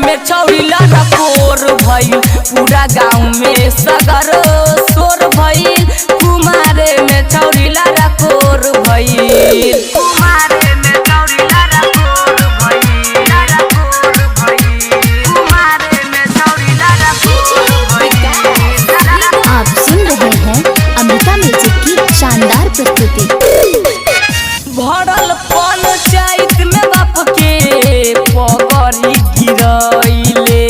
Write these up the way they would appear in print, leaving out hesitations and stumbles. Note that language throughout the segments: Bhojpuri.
में छौरी लड़कोर भइल पूरा गाँव में सगर शोर भइल कुमारे में छौरी लड़कोर भइल कुमारे में छौरी लड़कोर भइल कुमारे में छौरी लड़कोर भइल। आप सुन रहे हैं अमृता म्यूजिक की शानदार प्रस्तुति। भरल पंचायत में बाप के पगड़ी गिरैले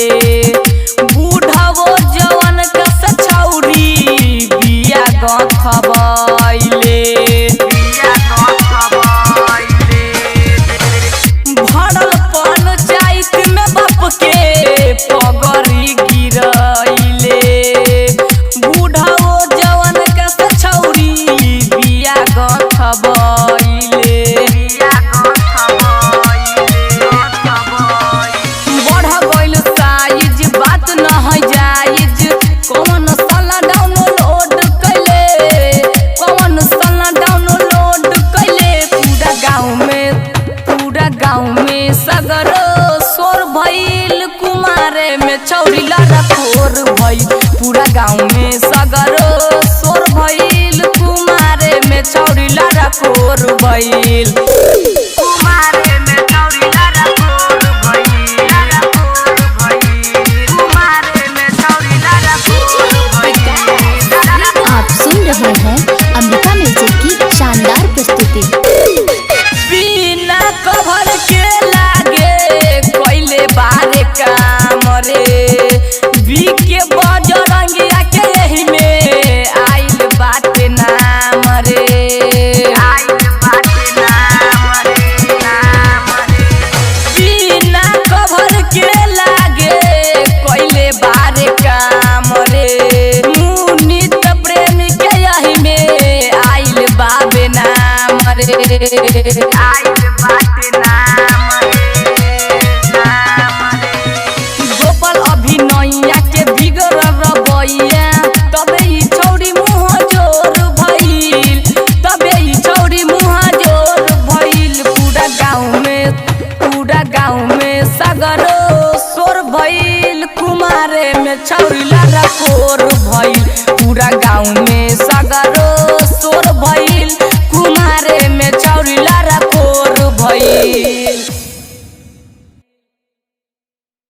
बूढ़ावो जवन कस छौरी बिया गखबैले भरल पंचायत में बाप के पगड़ी गिरैले बूढ़ावो जवन कस छौरी बिया गखबैले सगरो शोर भइल कुमारे में छौरी लड़कोर भइल पूरा गाँव में सगरो शोर भइल कुमारे में छौरी लड़कोर भइल कुमारे में छौरी लड़कोर भइल कुमारे में छौरी लड़कोर भइल। आप सुन रहे हैं अमृता म्यूजिक की शानदार प्रस्तुति। बिना कवर के बारे काम रे बीके बजरंगिया के यही में आइल बाटे नाम रे बिना कवर के लागे कोइले बारे काम रे मुनीत प्रेमी के यही में आइल बाबे नाम रे आइल बाटे नाम अभिनैया के बिगड़ रवैया तबे ई छौरी मुँह जोर भइल तबे ई छौरी मुँह जोर भइल पूरा गाँव में सगरो शोर भइल कुमारे में छौरी